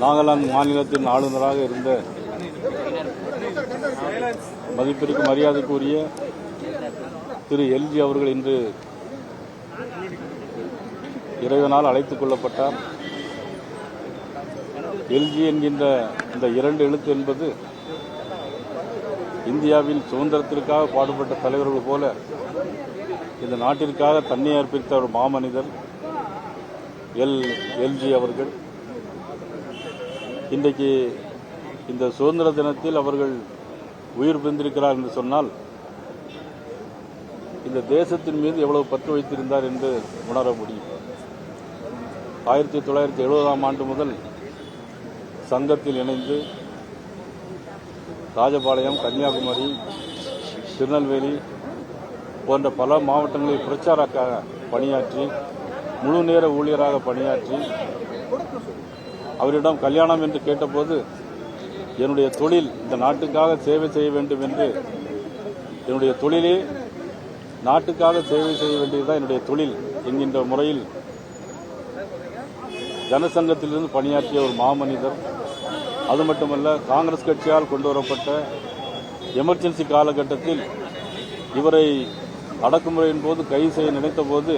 நாகாலாந்து மாநிலத்தின் ஆளுநராக இருந்த மதிப்பிற்கு மரியாதைக்குரிய திரு எல்ஜி அவர்கள் இன்று இறைவனால் அழைத்துக் கொள்ளப்பட்டார். எல்ஜி என்கின்ற இந்த இரண்டு எழுத்து என்பது இந்தியாவில் சுதந்திரத்திற்காக பாடுபட்ட தலைவர்கள் போல இந்த நாட்டிற்காக தன்னை அர்ப்பித்த ஒரு மாமனிதர் எல்ஜி அவர்கள். இன்றைக்கு இந்த சுதந்திர தினத்தில் அவர்கள் உயிர் பிரிந்திருக்கிறார் என்று சொன்னால் இந்த தேசத்தின் மீது எவ்வளவு பற்று வைத்திருந்தார் என்று உணர முடியும். 1970ஆம் ஆண்டு முதல் சங்கத்தில் இணைந்து ராஜபாளையம், கன்னியாகுமரி, திருநெல்வேலி போன்ற பல மாவட்டங்களில் பிரச்சாரக்காக பணியாற்றி முழு நேர ஊழியராக பணியாற்றி அவரிடம் கல்யாணம் என்று கேட்டபோது என்னுடைய தொழில் இந்த நாட்டுக்காக சேவை செய்ய வேண்டும் என்று, என்னுடைய தொழிலே நாட்டுக்காக சேவை செய்ய வேண்டியதுதான் என்னுடைய தொழில் என்கின்ற முறையில் ஜனசங்கத்திலிருந்து பணியாற்றிய ஒரு மாமனிதர். அது மட்டுமல்ல, காங்கிரஸ் கட்சியால் கொண்டு வரப்பட்ட எமர்ஜென்சி காலகட்டத்தில் இவரை அடக்குமுறையின் போது கைது செய்ய நினைத்த போது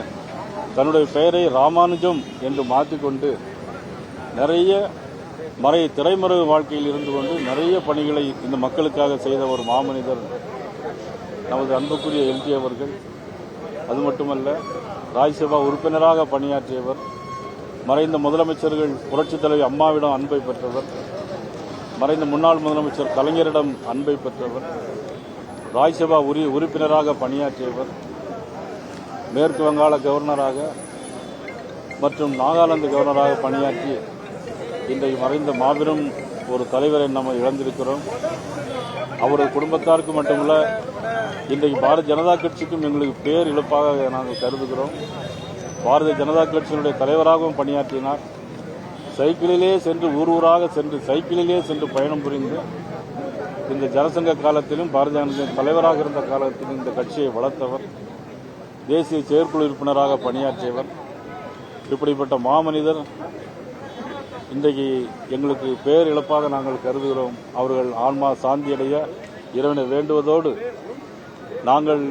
தன்னுடைய பெயரை ராமானுஜம் என்று மாற்றிக்கொண்டு நிறைய திரைமறைவு வாழ்க்கையில் இருந்து கொண்டு நிறைய பணிகளை இந்த மக்களுக்காக செய்த ஒரு மாமனிதர் நமது அன்புக்குரிய எல்ஜி அவர்கள். அது மட்டுமல்ல, ராஜ்யசபா உறுப்பினராக பணியாற்றியவர், மறைந்த முதலமைச்சர்கள் புரட்சித் தலைவி அம்மாவிடம் அன்பை பெற்றவர், மறைந்த முன்னாள் முதலமைச்சர் கலைஞரிடம் அன்பை பெற்றவர், ராஜ்யசபா உறுப்பினராக பணியாற்றியவர், மேற்கு வங்காள கவர்னராக மற்றும் நாகாலாந்து கவர்னராக பணியாற்றி இன்றைக்கு மறைந்த மாபெரும் ஒரு தலைவரை நம்ம இழந்திருக்கிறோம். அவரது குடும்பத்தாருக்கு மட்டுமல்ல, இன்றைக்கு பாரதிய ஜனதா கட்சிக்கும் எங்களுக்கு பேர் இழப்பாக நாங்கள் கருதுகிறோம். பாரதிய ஜனதா கட்சியினுடைய தலைவராகவும் பணியாற்றினார். சைக்கிளிலே சென்று ஊராக சென்று சைக்கிளிலே சென்று பயணம் புரிந்து இந்த ஜனசங்க காலத்திலும் பாரதிய ஜனதா தலைவராக இருந்த காலத்திலும் இந்த கட்சியை வளர்த்தவர். தேசிய செயற்குழு உறுப்பினராக பணியாற்றியவர். இப்படிப்பட்ட மாமனிதர் இன்றைக்கு எங்களுக்கு பேர் இழப்பாக நாங்கள் கருதுகிறோம். அவர்கள் ஆன்மா சாந்தியடைய இறைவனை வேண்டுவதோடு, நாங்கள்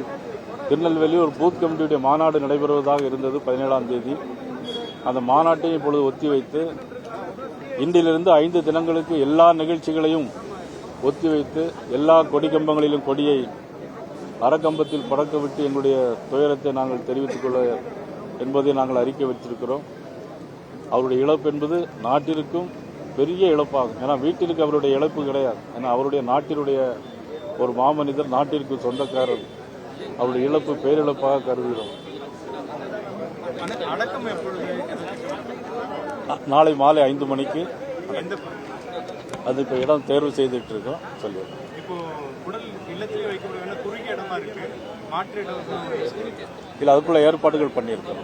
திருநெல்வேலி ஒரு பூத் கமிட்டியுடைய மாநாடு நடைபெறுவதாக இருந்தது 17ஆம் தேதி. அந்த மாநாட்டை இப்பொழுது ஒத்திவைத்து இன்றிலிருந்து 5 தினங்களுக்கு எல்லா நிகழ்ச்சிகளையும் ஒத்திவைத்து எல்லா கொடிக்கம்பங்களிலும் கொடியை அறக்கம்பத்தில் பறக்கவிட்டு எங்களுடைய துயரத்தை நாங்கள் தெரிவித்துக் கொள்ள என்பதை நாங்கள் அறிக்கை வைத்திருக்கிறோம். அவருடைய இழப்பு என்பது நாட்டிற்கும் பெரிய இழப்பாகும். ஏன்னா வீட்டிற்கு அவருடைய இழப்பு கிடையாது. ஏன்னா அவருடைய நாட்டினுடைய ஒரு மாமனிதர், நாட்டிற்கு சொந்தக்காரர். அவருடைய இழப்பு பேரிழப்பாக கருதுகிறோம். நாளை மாலை 5 மணிக்கு அது இப்போ இடம் தேர்வு செய்துட்டு இருக்கோம். சொல்லுவோம். இல்லை, அதுக்குள்ள ஏற்பாடுகள் பண்ணியிருக்கோம்.